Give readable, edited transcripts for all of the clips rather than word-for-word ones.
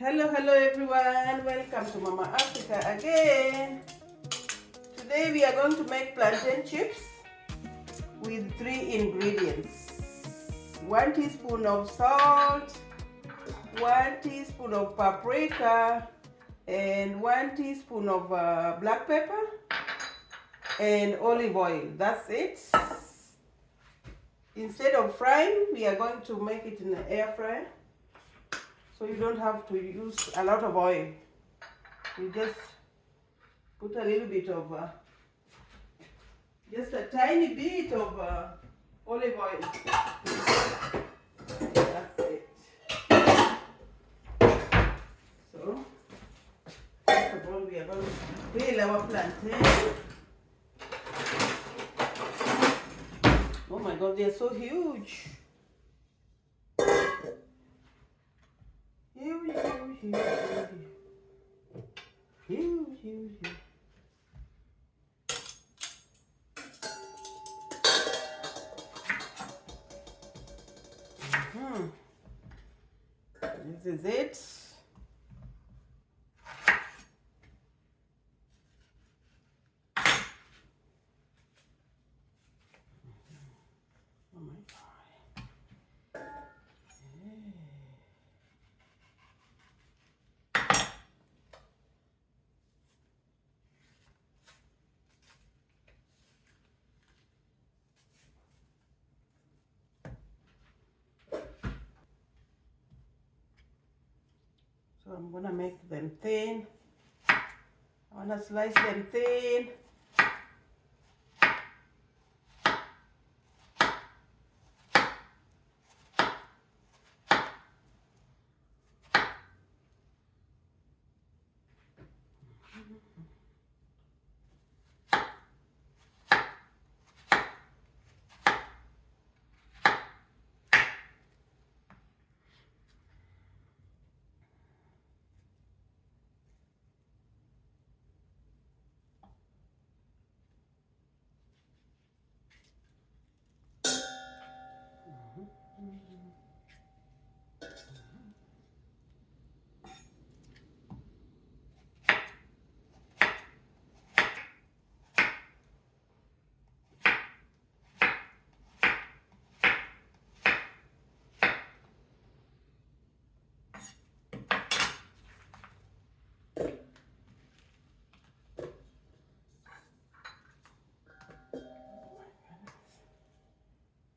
Hello everyone, welcome to Mama Africa again. Today we are going to make plantain chips with 3 ingredients. 1 teaspoon of salt, 1 teaspoon of paprika, and 1 teaspoon of black pepper, and olive oil. That's it. Instead of frying, we are going to make it in an air fryer. So you don't have to use a lot of oil. You just put a little bit of, just a tiny bit of olive oil. That's it. So, first of all, we are going to peel our plantain. Oh my God, they're so huge. Huge. This is it. Oh my God. So I'm gonna make them thin. I wanna slice them thin.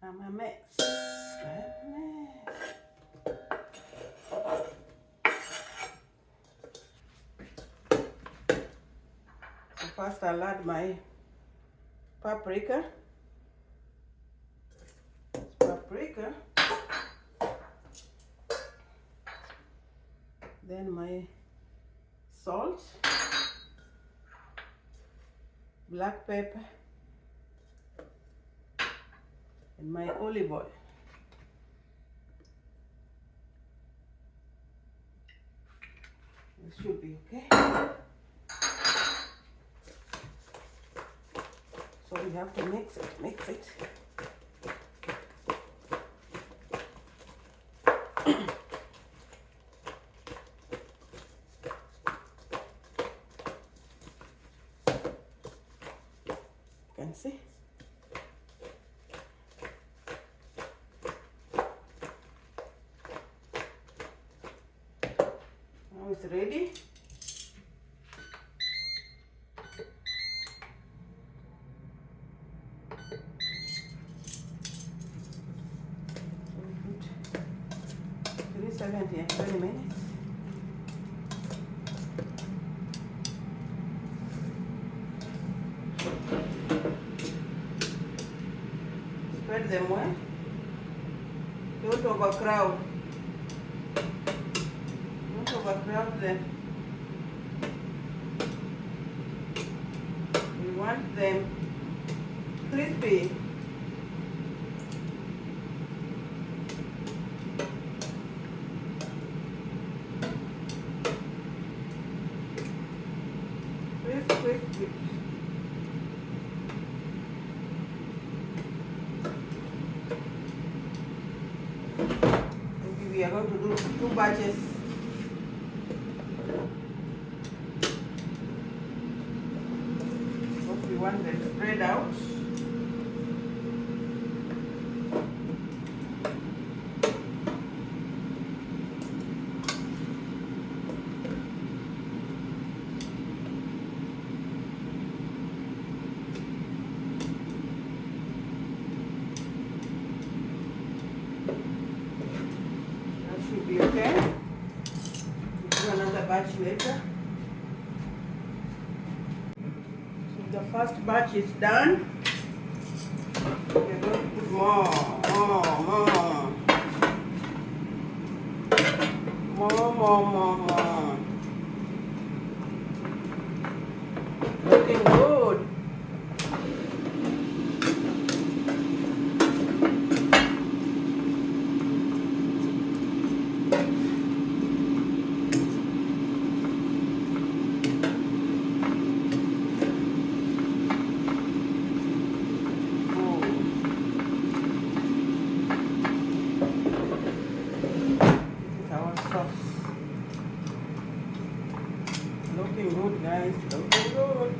I'm a mess. So first I'll add my paprika. Then my salt, black pepper, and my olive oil. This should be okay. So we have to mix it. You can see. Now it's ready. So we put 370 and 20 minutes. Spread them well. Don't overcrowd. Don't overcrowd them. We want them crispy. Crispy. We are going to do 2 batches want them spread out. That should be okay. We'll do another batch later. So the first batch is done. We're going to put more. Looking good. Looking good, guys. Looking good.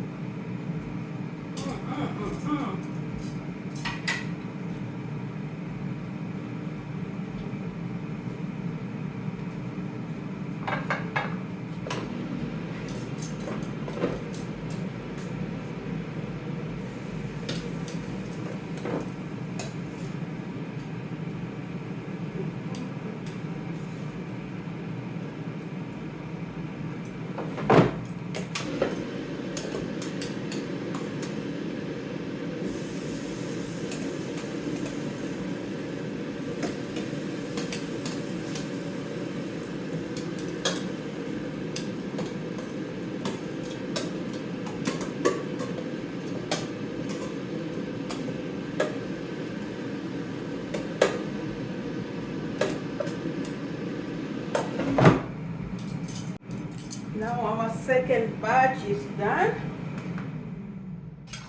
Now our second batch is done.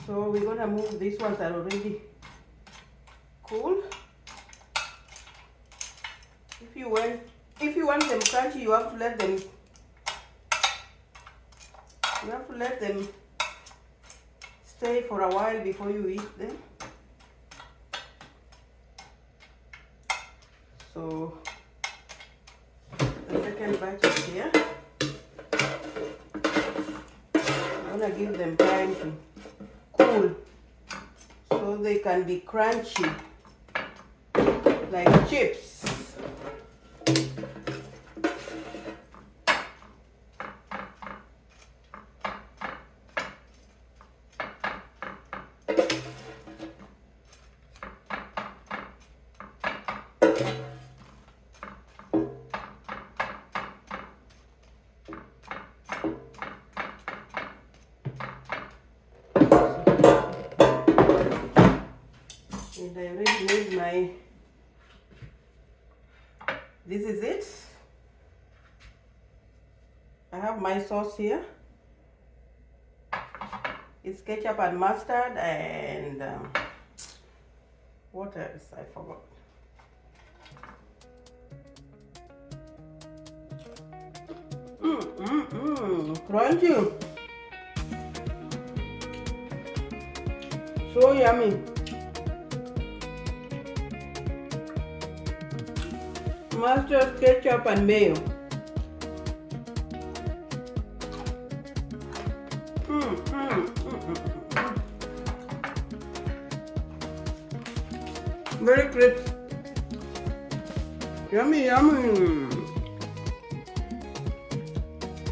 So we're gonna move these ones that are already cool. If you want them crunchy, you have to let them stay for a while before you eat them. So the second batch is here. I'm gonna give them time to cool so they can be crunchy like chips. And I already made my, this is it. I have my sauce here. It's ketchup and mustard and what else? I forgot. Crunchy. So yummy. Mustard, ketchup and mayo. Very crisp. Yummy, yummy.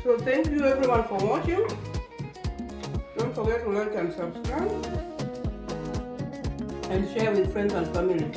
So thank you everyone for watching. Don't forget to like and subscribe and share with friends and family.